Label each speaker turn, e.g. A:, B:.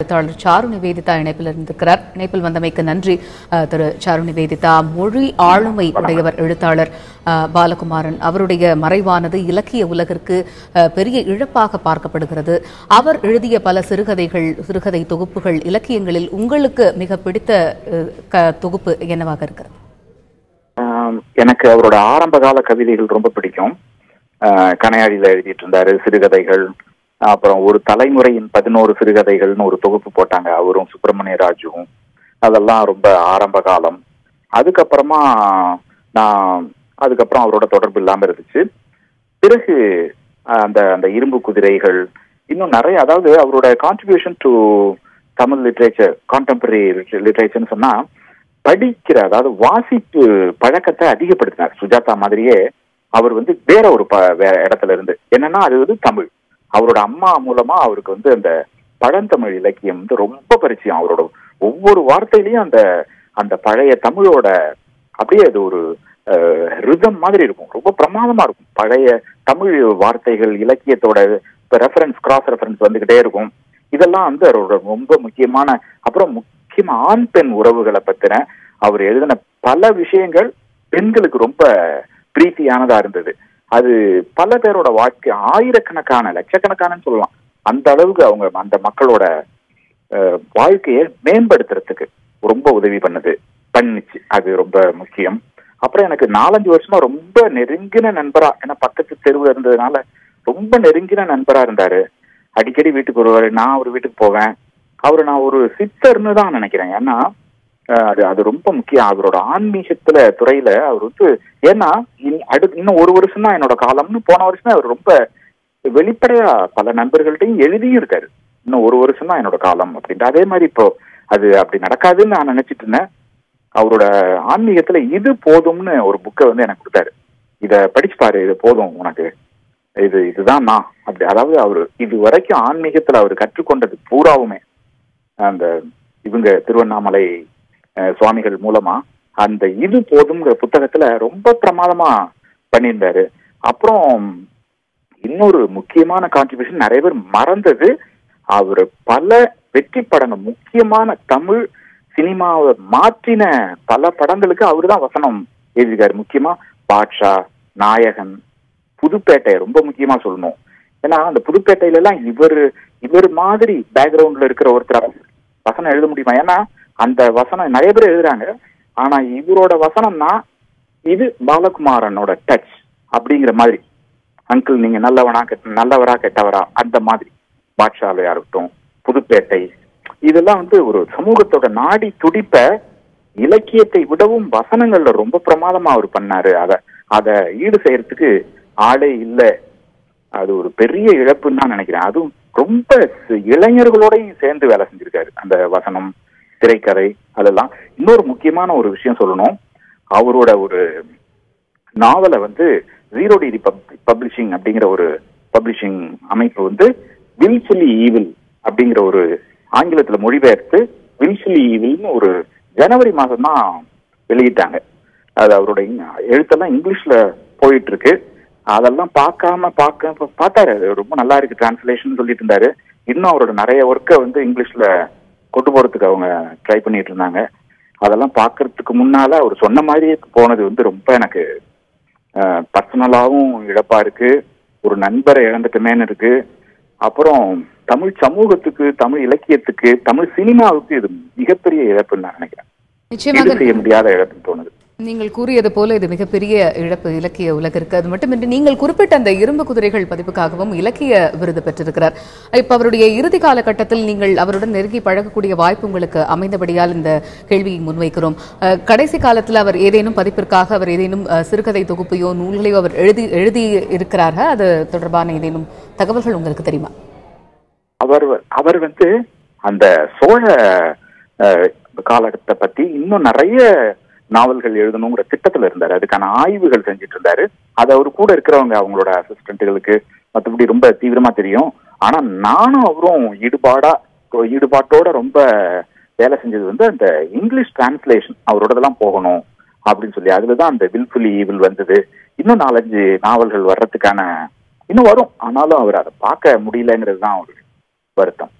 A: எழுத்தாளர் சாரு நிவேதிதா இணைப்பில் இருந்திருக்கிறார். இணைப்பில் வந்தமைக்கு நன்றி திரு சாரு நிவேதிதா. மொழி ஆளுமை உடையவர் எழுத்தாளர் பாலகுமாரன். அவருடைய மறைவானது இலக்கிய உலகிற்கு பெரிய இழப்பாக பார்க்கப்படுகிறது. அவர் எழுதிய பல சிறுகதை தொகுப்புகள் இலக்கியங்களில் உங்களுக்கு மிக பிடித்த தொகுப்பு என்னவாக இருக்கிறது?
B: எனக்கு அவரோட ஆரம்ப கால கவிதைகள் ரொம்ப பிடிக்கும். கனையாடியில எழுதிட்டு இருந்தாரு சிறுகதைகள். அப்புறம் ஒரு தலைமுறையின் 11 சிறுகதைகள்னு ஒரு தொகுப்பு போட்டாங்க, அவரும் சுப்பிரமணிய ராஜுவும். அதெல்லாம் ரொம்ப ஆரம்ப காலம். அதுக்கப்புறமா அதுக்கப்புறம் அவரோட தொடர்பு இல்லாம இருந்துச்சு. பிறகு அந்த இரும்பு குதிரைகள் இன்னும் நிறைய, அதாவது அவரோட contribution to Tamil literature, contemporary லிட்ரேச்சர்னு சொன்னா படிக்கிற, அதாவது வாசிப்பு பழக்கத்தை அதிகப்படுத்தினார். சுஜாதா மாதிரியே அவர் வேற ஒரு வேற இடத்துல இருந்து என்னன்னா அது தமிழ். அவரோட அம்மா மூலமா அவருக்கு அந்த பழந்தமிழ் இலக்கியம் ரொம்ப பரிச்சயம். அவரோட ஒவ்வொரு வார்த்தையிலையும் அந்த பழைய தமிழோட அப்படியே அது ஒரு ரிதம் மாதிரி இருக்கும், ரொம்ப பிரமாதமா இருக்கும். பழைய தமிழ் வார்த்தைகள் இலக்கியத்தோட ரெஃபரன்ஸ், கிராஸ் ரெஃபரன்ஸ் வந்துகிட்டே இருக்கும். இதெல்லாம் அவரோட ரொம்ப முக்கியமான. அப்புறம் முக்கியமா ஆண் பெண் உறவுகளை பத்தின அவர் எழுதின பல விஷயங்கள் பெண்களுக்கு ரொம்ப பிரீத்தியானதா இருந்தது. அது பல பேரோட வாழ்க்கை, ஆயிரக்கணக்கான லட்சக்கணக்கானு சொல்லலாம், அந்த அளவுக்கு அவங்க அந்த மக்களோட வாழ்க்கையை மேம்படுத்துறதுக்கு ரொம்ப உதவி பண்ணிச்சு. அது ரொம்ப முக்கியம். அப்புறம் எனக்கு 4-5 வருஷமா ரொம்ப நெருங்கின நண்பரா, ஏன்னா பக்கத்து தெருவு இருந்ததுனால ரொம்ப நெருங்கின நண்பரா இருந்தாரு. அடிக்கடி வீட்டுக்கு வருவாரு, நான் ஒரு வீட்டுக்கு போவேன். நான் ஒரு சித்தர்னு தான் நினைக்கிறேன். ஏன்னா அது ரொம்ப முக்கியம் அவரோட ஆன்மீகத்துல துறையில. அவர் ஏன்னா இன்னும் 1 வருஷம் தான் என்னோட காலம்னு போன வருஷம் அவர் ரொம்ப வெளிப்படையா பல நண்பர்கள்ட்டையும் எழுதியும் இருக்காரு, இன்னும் 1 வருஷம் தான் என்னோட காலம் அப்படின்ட்டு. அதே மாதிரி இப்போ அது அப்படி நடக்காதுன்னு நான் நினைச்சிட்டு இருந்தேன். அவரோட ஆன்மீகத்துல இது போதும்னு ஒரு புக்கை எனக்கு கொடுத்தாரு. இத படிச்சு பாரு, இது போதும் உனக்கு, இதுதான் நான் அப்படி. அதாவது அவரு இது வரைக்கும் ஆன்மீகத்துல அவர் கற்றுக்கொண்டது பூராவுமே அந்த இவங்க திருவண்ணாமலை சுவாமிகள் மூலமா அந்த இது போதும்ங்கிற புத்தகத்துல ரொம்ப பிரமாதமா பண்ணியிருந்தாரு. அப்புறம் இன்னொரு முக்கியமான கான்ட்ரிபியூஷன் நிறைய பேர் மறந்தது, அவர் பல வெற்றி படங்கள், முக்கியமான தமிழ் சினிமாவை மாற்றின பல படங்களுக்கு அவரு தான் வசனம் எழுதியிருக்காரு. முக்கியமா பாட்ஷா, நாயகன், புதுப்பேட்டை ரொம்ப முக்கியமா சொல்லணும். ஏன்னா அந்த புதுப்பேட்டையில எல்லாம் இவர் மாதிரி பேக்ரவுண்ட்ல இருக்கிற ஒருத்தர் வசனம் எழுத முடியுமா? ஏன்னா அந்த வசனம் நிறைய பேர் எழுதுறாங்க, ஆனா இவரோட வசனம்னா இது பாலகுமாரனோட டச் அப்படிங்கிற மாதிரி. அங்கிள் நீங்க நல்லவரா கெட்டவரா அந்த மாதிரி. பாட்ஷாலையா இருக்கட்டும், புதுப்பேட்டை, இதெல்லாம் ஒரு சமூகத்தோட நாடி துடிப்ப இலக்கியத்தை விடவும் வசனங்கள்ல ரொம்ப பிரமாதமா அவர் பண்ணாரு. அத ஈடு செய்யறதுக்கு ஆளே இல்லை. அது ஒரு பெரிய இழப்புன்னு தான் நினைக்கிறேன். அதுவும் ரொம்ப இளைஞர்களோடையும் சேர்ந்து வேலை செஞ்சிருக்காரு. அந்த வசனம், திரைக்கதை, அதெல்லாம். இன்னொரு முக்கியமான ஒரு விஷயம் சொல்லணும், அவரோட ஒரு நாவலை ஜீரோ டிகிரி பப்ளிஷிங் அப்படிங்கிற ஒரு பப்ளிஷிங் அமைப்பு வில்ஃபுல்லி ஈவில் அப்படிங்கிற ஒரு ஆங்கிலத்துல மொழிபெயர்த்து வில்ஃபுல்லி ஈவில்னு ஒரு ஜனவரி மாதம் தான் வெளியிட்டாங்க. அது அவரோட எழுத்தெல்லாம் இங்கிலீஷ்ல போயிட்டு இருக்கு. அதெல்லாம் பார்த்தாரு, ரொம்ப நல்லா இருக்கு டிரான்ஸ்லேஷன் சொல்லிட்டு இருந்தாரு. இன்னும் அவரோட நிறைய ஒர்க்கை இங்கிலீஷ்ல கொண்டு போறதுக்கு அவங்க ட்ரை பண்ணிட்டு இருந்தாங்க. அதெல்லாம் பாக்குறதுக்கு முன்னால அவர் சொன்ன மாதிரியே போனது ரொம்ப எனக்கு பர்சனலாவும் இழப்பா இருக்கு. ஒரு நண்பரை இழந்துட்டுமேன்னு இருக்கு. அப்புறம் தமிழ் சமூகத்துக்கு, தமிழ் இலக்கியத்துக்கு, தமிழ் சினிமாவுக்கு இது மிகப்பெரிய இழப்புன்னு நான் நினைக்கிறேன். நிச்சயமாக செய்ய முடியாத இழப்புன்னு தோணுது.
A: நீங்கள் கூறியது போல இது மிகப்பெரிய இழப்பு இலக்கிய உலகிற்கு. அது மட்டுமின்றி நீங்கள் குறிப்பிட்ட அந்த இரும்பு குதிரைகள் பதிப்புக்காகவும் இலக்கிய விருது பெற்றிருக்கிறார். இப்ப அவருடைய இறுதி காலகட்டத்தில் நீங்கள் அவருடன் நெருங்கி பழகக்கூடிய வாய்ப்பு உங்களுக்கு அமைந்தபடியால் இந்த கேள்வியை முன்வைக்கிறோம். கடைசி காலத்தில் அவர் ஏதேனும் பதிப்பிற்காக அவர் ஏதேனும் சிறுகதை தொகுப்பையோ நூல்களையோ அவர் எழுதி இருக்கிறாரா? அது தொடர்பான ஏதேனும் தகவல்கள் உங்களுக்கு தெரியுமா?
B: அவர் அந்த சோழ காலகட்டத்தை பத்தி இன்னும் நிறைய நாவல்கள் எழுதணுங்கிற திட்டத்துல இருந்தாரு. அதுக்கான ஆய்வுகள் செஞ்சுட்டு இருந்தாரு. அது அவரு கூட இருக்கிறவங்க, அவங்களோட அசிஸ்டன்ட்டுகளுக்கு மற்றபடி ரொம்ப தீவிரமா தெரியும். ஆனா நானும் அவரும் ஈடுபாட்டோட ரொம்ப வேலை செஞ்சது அந்த இங்கிலீஷ் டிரான்ஸ்லேஷன் அவரோடதெல்லாம் போகணும் அப்படின்னு சொல்லி. அதுலதான் அந்த வில்ஃபுல்லி ஈவில் வந்தது. இன்னும் 4-5 நாவல்கள் வர்றதுக்கான இன்னும் வரும். ஆனாலும் அவர் அதை பார்க்க முடியலங்கிறது தான் ஒரு வருத்தம்.